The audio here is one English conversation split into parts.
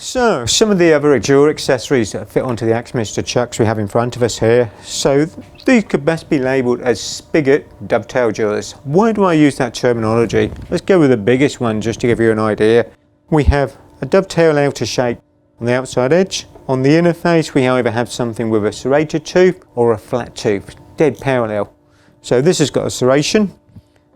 So, some of the other jaw accessories that fit onto the Axminster Chucks we have in front of us here. So, these could best be labelled as spigot dovetail jaws. Why do I use that terminology? Let's go with the biggest one just to give you an idea. We have a dovetail outer shape on the outside edge. On the inner face we either have something with a serrated tooth or a flat tooth, dead parallel. So this has got a serration.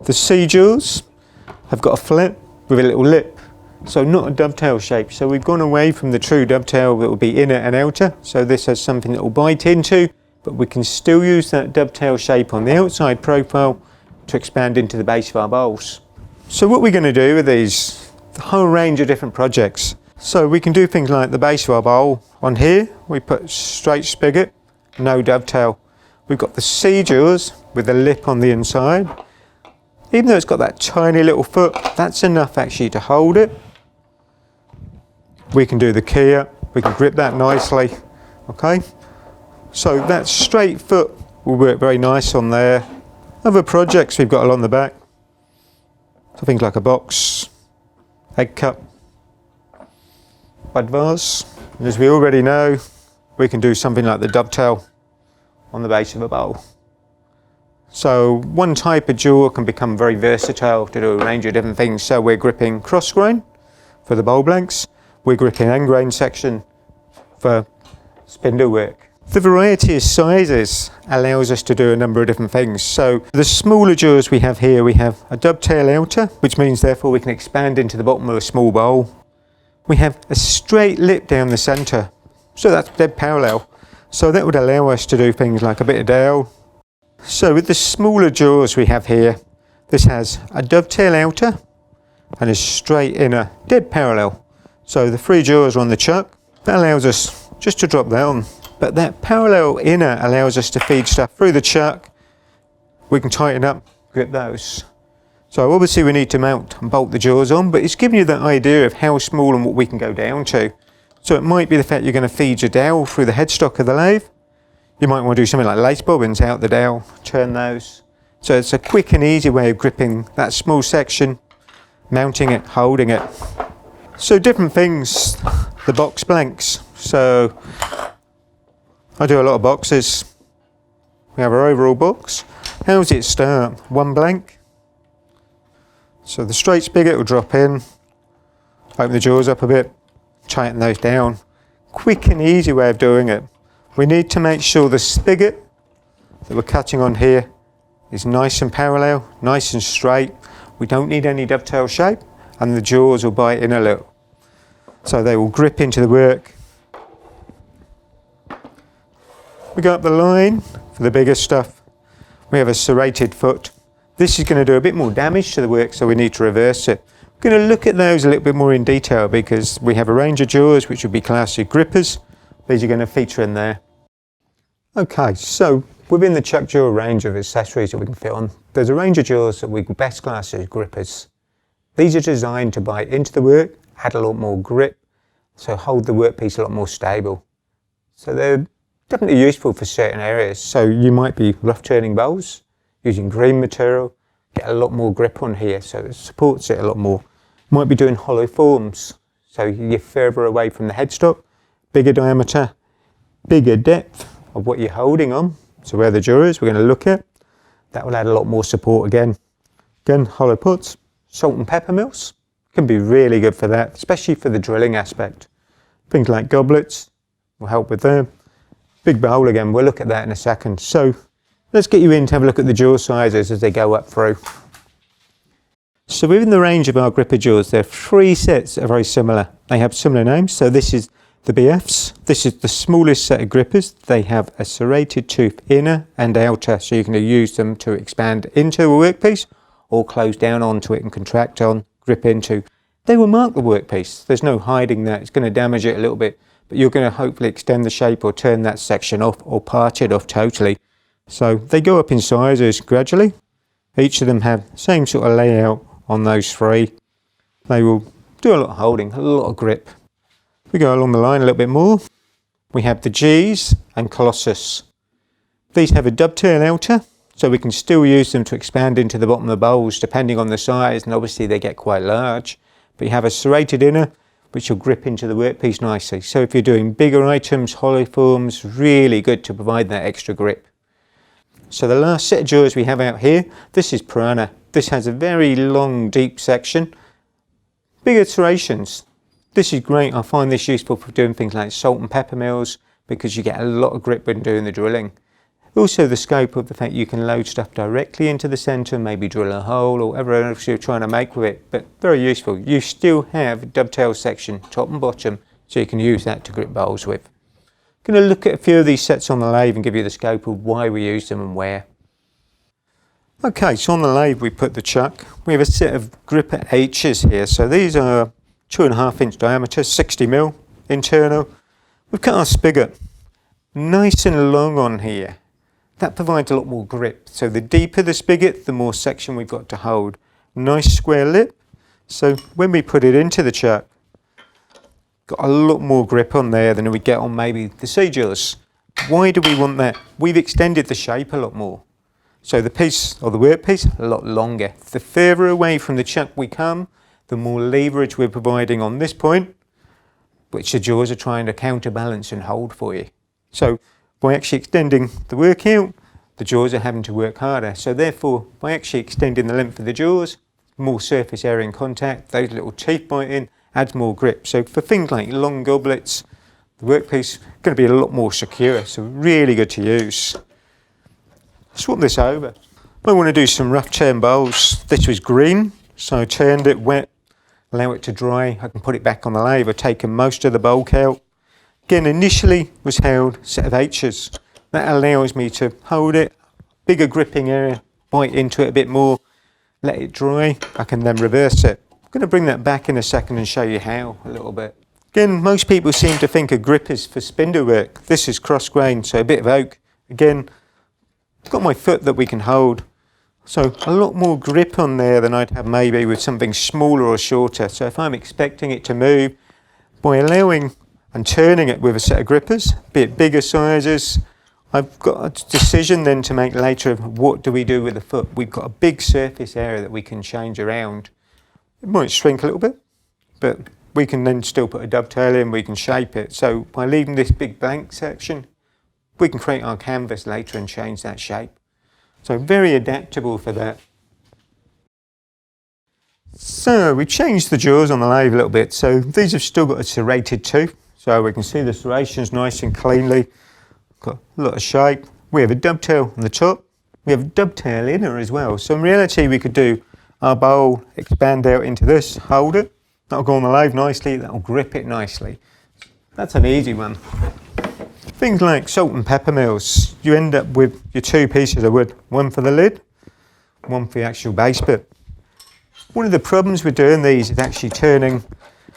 The C jaws have got a flap with a little lip. So not a dovetail shape. So we've gone away from the true dovetail that will be inner and outer. So this has something that will bite into, but we can still use that dovetail shape on the outside profile to expand into the base of our bowls. So what we're going to do with these, the whole range of different projects. So we can do things like the base of our bowl. On here we put straight spigot, no dovetail. We've got the C jaws with the lip on the inside. Even though it's got that tiny little foot, that's enough actually to hold it. We can do the key up, we can grip that nicely, okay? So that straight foot will work very nice on there. Other projects we've got along the back, so things like a box, egg cup, bud vase. And as we already know, we can do something like the dovetail on the base of a bowl. So one type of jaw can become very versatile to do a range of different things. So we're gripping cross grain for the bowl blanks. We're gripping end grain section for spindle work. The variety of sizes allows us to do a number of different things. So the smaller jaws we have here, we have a dovetail outer, which means therefore we can expand into the bottom of a small bowl. We have a straight lip down the centre, so that's dead parallel. So that would allow us to do things like a bit of dowel. So with the smaller jaws we have here, this has a dovetail outer and a straight inner, dead parallel. So the three jaws are on the chuck. That allows us just to drop that on. But that parallel inner allows us to feed stuff through the chuck. We can tighten up, grip those. So obviously we need to mount and bolt the jaws on, but it's giving you that idea of how small and what we can go down to. So it might be the fact you're going to feed your dowel through the headstock of the lathe. You might want to do something like lace bobbins out the dowel, turn those. So it's a quick and easy way of gripping that small section, mounting it, holding it. So different things, the box blanks. So I do a lot of boxes. We have our overall box. How does it start? One blank. So the straight spigot will drop in, open the jaws up a bit, tighten those down. Quick and easy way of doing it. We need to make sure the spigot that we're cutting on here is nice and parallel, nice and straight. We don't need any dovetail shape, and the jaws will bite in a little. So they will grip into the work. We go up the line for the bigger stuff. We have a serrated foot. This is going to do a bit more damage to the work, so we need to reverse it. We're going to look at those a little bit more in detail because we have a range of jaws which would be classed as grippers. These are going to feature in there. Okay, so within the chuck jaw range of accessories that we can fit on, there's a range of jaws that we best class as grippers. These are designed to bite into the work, add a lot more grip, so hold the workpiece a lot more stable. So they're definitely useful for certain areas. So you might be rough turning bowls, using green material, get a lot more grip on here, so it supports it a lot more. Might be doing hollow forms, so you're further away from the headstock, bigger diameter, bigger depth of what you're holding on. So where the jaw is, we're going to look at. That will add a lot more support again. Again, hollow pots, salt and pepper mills can be really good for that, especially for the drilling aspect. Things like goblets will help with that. Big bowl again, we'll look at that in a second. So let's get you in to have a look at the jaw sizes as they go up through. So within the range of our gripper jaws, there are three sets that are very similar. They have similar names. So this is the BFs. This is the smallest set of grippers. They have a serrated tooth inner and outer, so you can use them to expand into a workpiece or close down onto it and contract on, grip into. They will mark the workpiece. There's no hiding that. It's going to damage it a little bit, but you're going to hopefully extend the shape or turn that section off or part it off totally. So they go up in sizes gradually. Each of them have the same sort of layout on those three. They will do a lot of holding, a lot of grip. We go along the line a little bit more. We have the Gs and Colossus. These have a dovetail outer, so we can still use them to expand into the bottom of the bowls depending on the size, and obviously they get quite large. But you have a serrated inner which will grip into the workpiece nicely. So if you're doing bigger items, hollow forms, really good to provide that extra grip. So the last set of jaws we have out here, this is Piranha. This has a very long, deep section. Bigger serrations. This is great. I find this useful for doing things like salt and pepper mills because you get a lot of grip when doing the drilling. Also the scope of the fact you can load stuff directly into the centre, maybe drill a hole or whatever else you're trying to make with it, but very useful. You still have a dovetail section, top and bottom, so you can use that to grip bowls with. I'm going to look at a few of these sets on the lathe and give you the scope of why we use them and where. Okay, so on the lathe we put the chuck. We have a set of gripper H's here, so these are 2.5 inch diameter, 60mm internal. We've cut our spigot nice and long on here. That provides a lot more grip. So the deeper the spigot, the more section we've got to hold. Nice square lip. So when we put it into the chuck, got a lot more grip on there than we get on maybe the C-jaws. Why do we want that? We've extended the shape a lot more. So the piece, or the workpiece, a lot longer. The further away from the chuck we come, the more leverage we're providing on this point, which the jaws are trying to counterbalance and hold for you. So by actually extending the work out, the jaws are having to work harder. So therefore, by actually extending the length of the jaws, more surface area in contact, those little teeth biting, adds more grip. So for things like long goblets, the workpiece is going to be a lot more secure, so really good to use. Swap this over. I want to do some rough turn bowls. This was green, so I turned it wet, allow it to dry. I can put it back on the lathe. I've taken most of the bulk out. Again, initially was held set of H's. That allows me to hold it, bigger gripping area, bite into it a bit more, let it dry. I can then reverse it. I'm going to bring that back in a second and show you how a little bit. Again, most people seem to think of grippers for spindle work. This is cross grain, so a bit of oak. Again, I've got my foot that we can hold. So a lot more grip on there than I'd have maybe with something smaller or shorter. So if I'm expecting it to move, by allowing and turning it with a set of grippers, be it bigger sizes, I've got a decision then to make later of what do we do with the foot. We've got a big surface area that we can change around. It might shrink a little bit, but we can then still put a dovetail in, we can shape it. So by leaving this big blank section, we can create our canvas later and change that shape. So very adaptable for that. So we changed the jaws on the lathe a little bit. So these have still got a serrated tooth. So we can see the serrations nice and cleanly. Got a lot of shape. We have a dovetail on the top. We have a dovetail inner as well. So in reality we could do our bowl, expand out into this, hold it. That'll go on the lathe nicely, that'll grip it nicely. That's an easy one. Things like salt and pepper mills, you end up with your two pieces of wood, one for the lid, one for the actual base bit. One of the problems with doing these is actually turning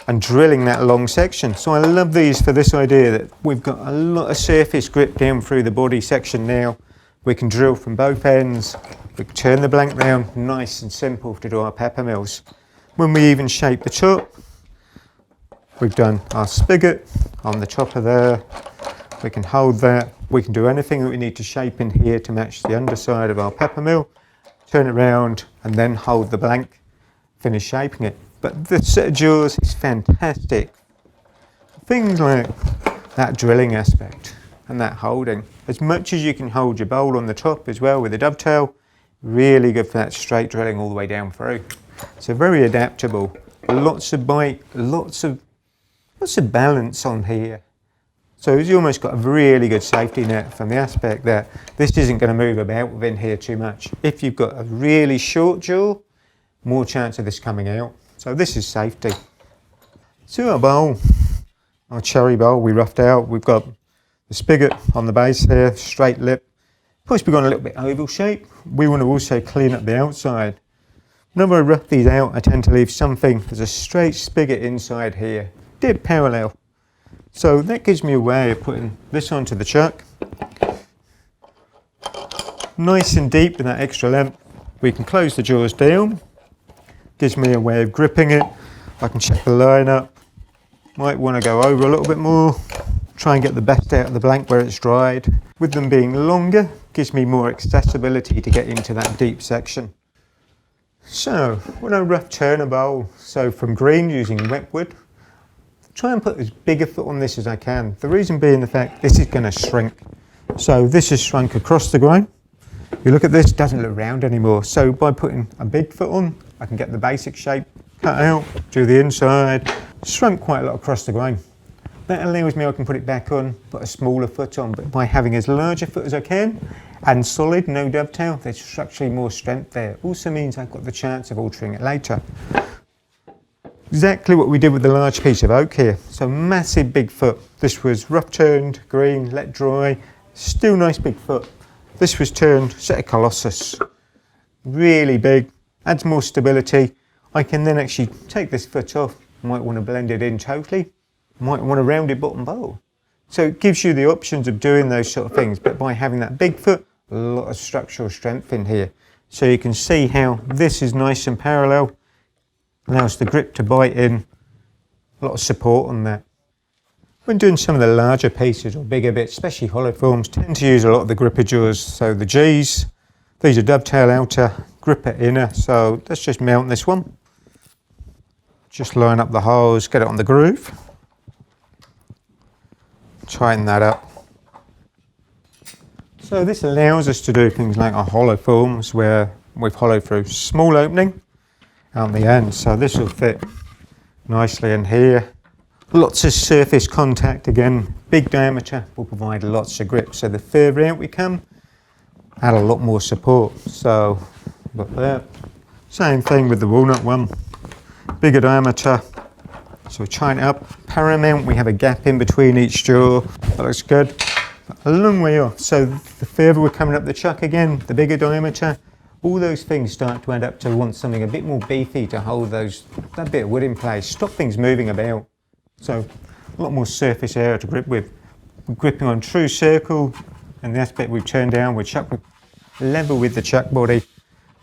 and drilling that long section. So I love these for this idea that we've got a lot of surface grip down through the body section now. We can drill from both ends, we can turn the blank round, nice and simple to do our pepper mills. When we even shape the top, we've done our spigot on the top of there. We can hold that. We can do anything that we need to shape in here to match the underside of our pepper mill, turn it round and then hold the blank, finish shaping it. But this set of jaws is fantastic. Things like that drilling aspect and that holding. As much as you can hold your bowl on the top as well with a dovetail, really good for that straight drilling all the way down through. So very adaptable. Lots of bite, lots of balance on here. So you've almost got a really good safety net from the aspect that this isn't going to move about within here too much. If you've got a really short jaw, more chance of this coming out. So this is safety. So our bowl, our cherry bowl we roughed out. We've got the spigot on the base here, straight lip. Possibly gone a little bit oval shape. We want to also clean up the outside. Whenever I rough these out, I tend to leave something as a straight spigot inside here, dead parallel. So that gives me a way of putting this onto the chuck. Nice and deep with that extra length. We can close the jaws down. Gives me a way of gripping it. I can check the line up. Might want to go over a little bit more. Try and get the best out of the blank where it's dried. With them being longer, gives me more accessibility to get into that deep section. So, when I rough turn a bowl, so from green using wet wood, try and put as big a foot on this as I can. The reason being the fact this is going to shrink. So this has shrunk across the grain. You look at this, it doesn't look round anymore. So by putting a big foot on, I can get the basic shape cut out, do the inside, shrunk quite a lot across the grain. That allows me, I can put it back on, put a smaller foot on, but by having as large a foot as I can, and solid, no dovetail, there's structurally more strength there. Also means I've got the chance of altering it later. Exactly what we did with the large piece of oak here. So massive big foot. This was rough turned, green, let dry, still nice big foot. This was turned, set a Colossus. Really big, adds more stability. I can then actually take this foot off. Might want to blend it in totally. Might want a rounded bottom bowl. So it gives you the options of doing those sort of things, but by having that big foot, a lot of structural strength in here. So you can see how this is nice and parallel. Allows the grip to bite in, a lot of support on that. When doing some of the larger pieces or bigger bits, especially hollow forms, tend to use a lot of the gripper jaws. So the G's, these are dovetail outer, gripper inner. So let's just mount this one. Just line up the holes, get it on the groove. Tighten that up. So this allows us to do things like our hollow forms where we've hollowed through small opening on the end, so this will fit nicely in here. Lots of surface contact again, big diameter will provide lots of grip, so the further out we come, add a lot more support. So got that. Same thing with the walnut one, bigger diameter, so we tighten it up. Paramount, we have a gap in between each jaw, that looks good. A long way off, so the further we're coming up the chuck again, the bigger diameter, all those things start to add up to want something a bit more beefy to hold that bit of wood in place, stop things moving about. So a lot more surface area to grip with. We're gripping on true circle, and the aspect we've turned down, we're level with the chuck body.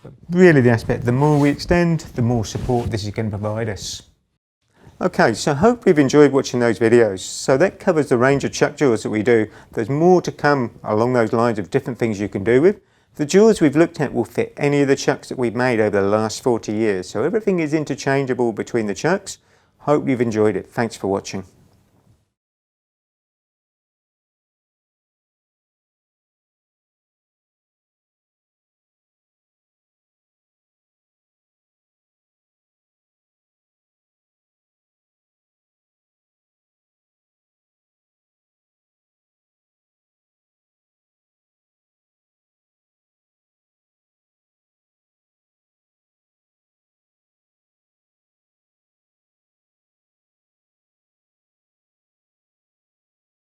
But really the aspect, the more we extend, the more support this is going to provide us. Okay, so I hope you've enjoyed watching those videos. So that covers the range of chuck jaws that we do. There's more to come along those lines of different things you can do with. The jaws we've looked at will fit any of the chucks that we've made over the last 40 years. So everything is interchangeable between the chucks. Hope you've enjoyed it. Thanks for watching.